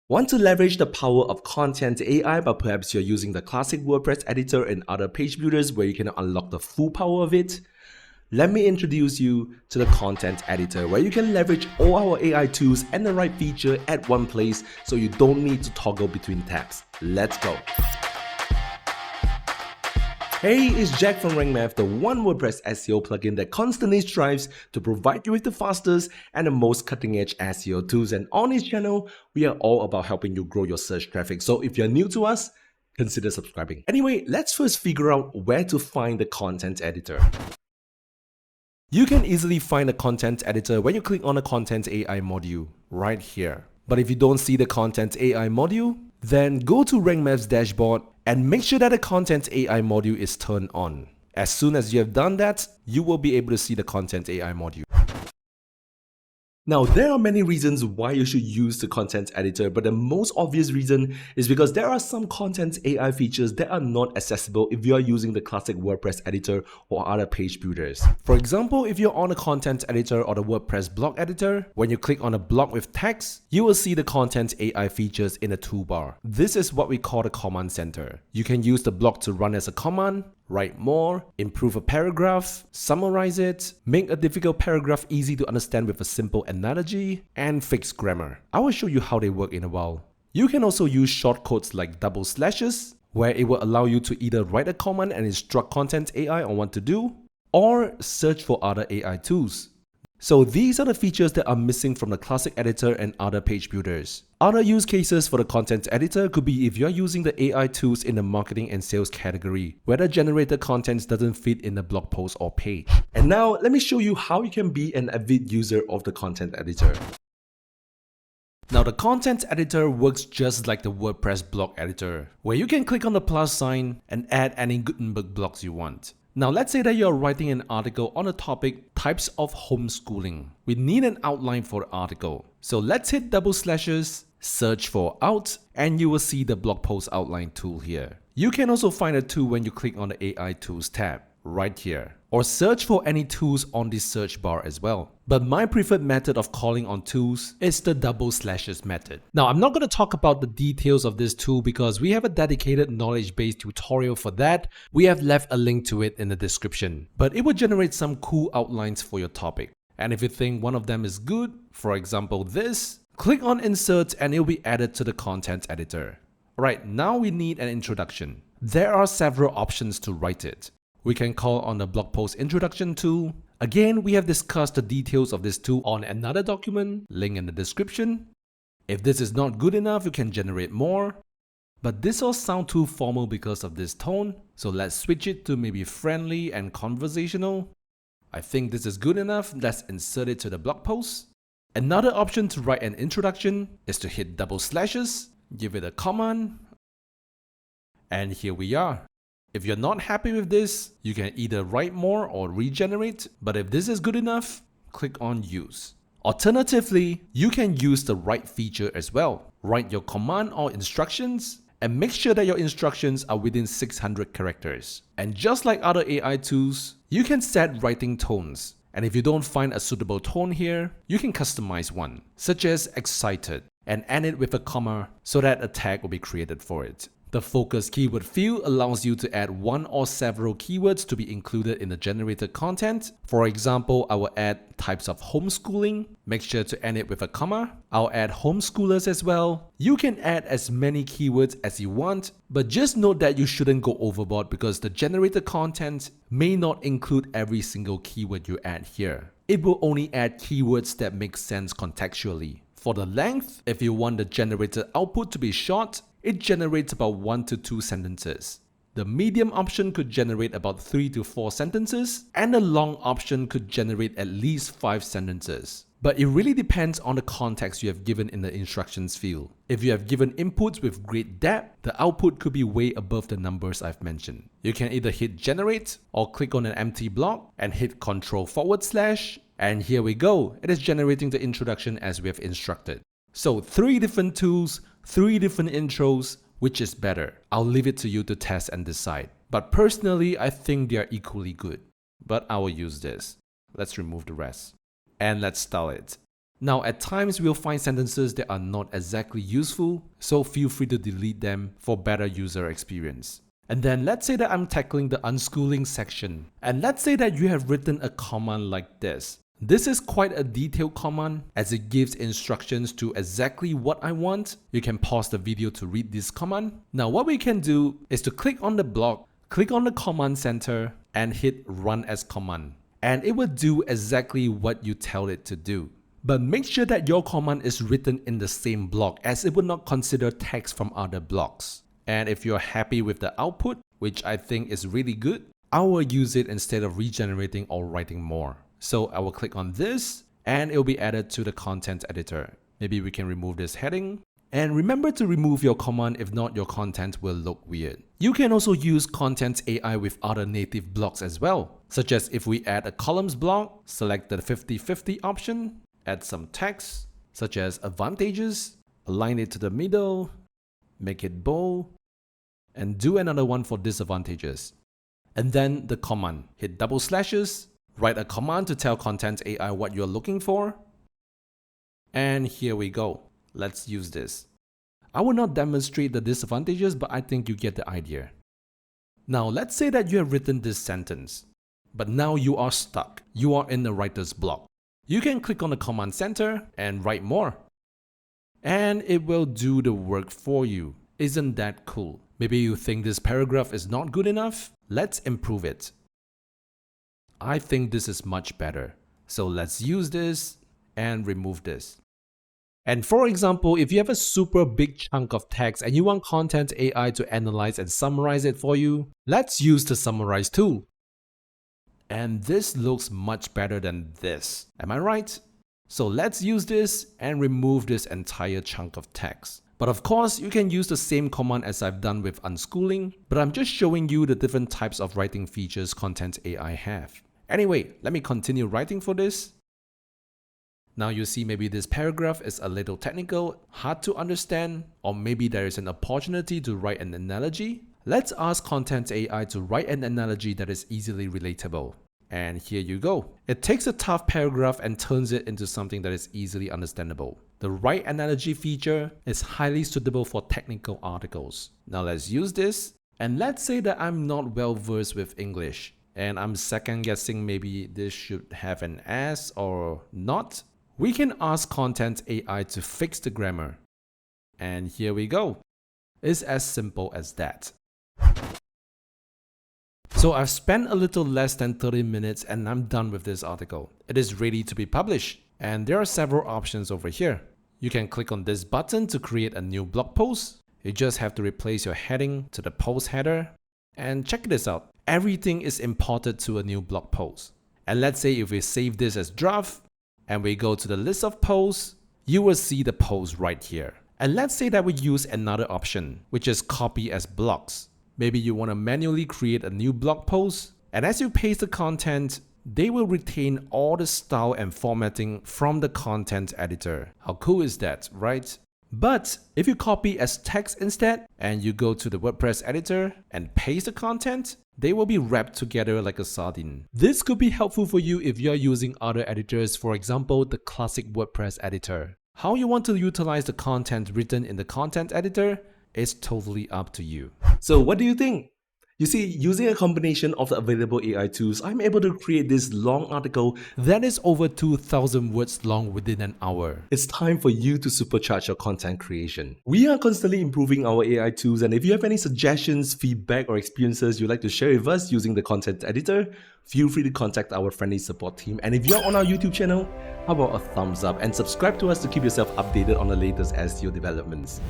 Want to leverage the power of content AI, but perhaps you're using the classic WordPress editor and other page builders where you can unlock the full power of it? Let me introduce you to the content editor, where you can leverage all our AI tools and the right feature at one place so you don't need to toggle between tabs. Let's go. Hey, it's Jack from RankMath, the one WordPress SEO plugin that constantly strives to provide you with the fastest and the most cutting-edge SEO tools. And on this channel, we are all about helping you grow your search traffic. So if you're new to us, consider subscribing. Anyway, let's first figure out where to find the content editor. You can easily find the content editor when you click on the Content AI module right here. But if you don't see the Content AI module, then go to RankMath's dashboard and make sure that the Content AI module is turned on. As soon as you have done that, you will be able to see the Content AI module. Now, there are many reasons why you should use the content editor, but the most obvious reason is because there are some content AI features that are not accessible if you are using the classic WordPress editor or other page builders. For example, if you're on the content editor or the WordPress blog editor, when you click on a blog with text, you will see the content AI features in the toolbar. This is what we call the command center. You can use the blog to run as a command, write more, improve a paragraph, summarize it, make a difficult paragraph easy to understand with a simple analogy, and fix grammar. I will show you how they work in a while. You can also use shortcodes like double slashes, where it will allow you to either write a command and instruct content AI on what to do, or search for other AI tools. So these are the features that are missing from the classic editor and other page builders. Other use cases for the content editor could be if you're using the AI tools in the marketing and sales category, where the generated content doesn't fit in the blog post or page. And now let me show you how you can be an avid user of the content editor. Now, the content editor works just like the WordPress blog editor, where you can click on the plus sign and add any Gutenberg blocks you want. Now, let's say that you're writing an article on the topic types of homeschooling. We need an outline for the article. So let's hit double slashes, search for out, and you will see the blog post outline tool here. You can also find a tool when you click on the AI tools tab right here, or search for any tools on the search bar as well. But my preferred method of calling on tools is the double slashes method. Now, I'm not going to talk about the details of this tool because we have a dedicated knowledge-based tutorial for that. We have left a link to it in the description, but it will generate some cool outlines for your topic. And if you think one of them is good, for example this, click on insert and it will be added to the content editor. Alright, now we need an introduction. There are several options to write it. We can call on the blog post introduction tool. Again, we have discussed the details of this tool on another document, link in the description. If this is not good enough, you can generate more. But this all sounds too formal because of this tone, so let's switch it to maybe friendly and conversational. I think this is good enough. Let's insert it to the blog post. Another option to write an introduction is to hit double slashes, give it a command, and here we are. If you're not happy with this, you can either write more or regenerate, but if this is good enough, click on use. Alternatively, you can use the write feature as well. Write your command or instructions and make sure that your instructions are within 600 characters. And just like other AI tools, you can set writing tones. And if you don't find a suitable tone here, you can customize one, such as excited, and end it with a comma so that a tag will be created for it. The focus keyword field allows you to add one or several keywords to be included in the generated content. For example, I will add types of homeschooling. Make sure to end it with a comma. I'll add homeschoolers as well. You can add as many keywords as you want, but just note that you shouldn't go overboard because the generated content may not include every single keyword you add here. It will only add keywords that make sense contextually. For the length, if you want the generated output to be short, it generates about 1 to 2 sentences. The medium option could generate about 3 to 4 sentences, and the long option could generate at least 5 sentences. But it really depends on the context you have given in the instructions field. If you have given inputs with great depth, the output could be way above the numbers I've mentioned. You can either hit generate or click on an empty block and hit Ctrl//, and here we go. It is generating the introduction as we have instructed. So 3 different tools, 3 different intros, which is better? I'll leave it to you to test and decide. But personally, I think they are equally good. But I will use this. Let's remove the rest. And let's style it. Now, at times we'll find sentences that are not exactly useful, so feel free to delete them for better user experience. And then let's say that I'm tackling the unschooling section. And let's say that you have written a command like this. This is quite a detailed command as it gives instructions to exactly what I want. You can pause the video to read this command. Now what we can do is to click on the block, click on the command center and hit run as command. And it will do exactly what you tell it to do. But make sure that your command is written in the same block as it will not consider text from other blocks. And if you're happy with the output, which I think is really good, I will use it instead of regenerating or writing more. So I will click on this and it will be added to the content editor. Maybe we can remove this heading. And remember to remove your command, if not your content will look weird. You can also use Content AI with other native blocks as well, such as if we add a columns block, select the 50-50 option, add some text such as advantages, align it to the middle, make it bold, and do another one for disadvantages. And then the command, hit double slashes, write a command to tell Content AI what you're looking for. And here we go. Let's use this. I will not demonstrate the disadvantages, but I think you get the idea. Now let's say that you have written this sentence, but now you are stuck. You are in the writer's block. You can click on the command center and write more. And it will do the work for you. Isn't that cool? Maybe you think this paragraph is not good enough? Let's improve it. I think this is much better. So let's use this and remove this. And for example, if you have a super big chunk of text and you want Content AI to analyze and summarize it for you, let's use the summarize tool. And this looks much better than this. Am I right? So let's use this and remove this entire chunk of text. But of course, you can use the same command as I've done with unschooling, but I'm just showing you the different types of writing features Content AI have. Anyway, let me continue writing for this. Now you see maybe this paragraph is a little technical, hard to understand, or maybe there is an opportunity to write an analogy. Let's ask Content AI to write an analogy that is easily relatable. And here you go. It takes a tough paragraph and turns it into something that is easily understandable. The write analogy feature is highly suitable for technical articles. Now let's use this. And let's say that I'm not well versed with English and I'm second guessing maybe this should have an S or not. We can ask Content AI to fix the grammar. And here we go. It's as simple as that. So I've spent a little less than 30 minutes and I'm done with this article. It is ready to be published. And there are several options over here. You can click on this button to create a new blog post. You just have to replace your heading to the post header. And check this out. Everything is imported to a new blog post. And let's say if we save this as draft and we go to the list of posts, you will see the post right here. And let's say that we use another option, which is copy as blocks. Maybe you want to manually create a new blog post, and as you paste the content, they will retain all the style and formatting from the content editor. How cool is that, right? But if you copy as text instead, and you go to the WordPress editor and paste the content, they will be wrapped together like a sardine. This could be helpful for you if you're using other editors, for example, the classic WordPress editor. How you want to utilize the content written in the content editor is totally up to you. So what do you think? You see, using a combination of the available AI tools, I'm able to create this long article that is over 2,000 words long within an hour. It's time for you to supercharge your content creation. We are constantly improving our AI tools, and if you have any suggestions, feedback, or experiences you'd like to share with us using the content editor, feel free to contact our friendly support team. And if you're on our YouTube channel, how about a thumbs up and subscribe to us to keep yourself updated on the latest SEO developments.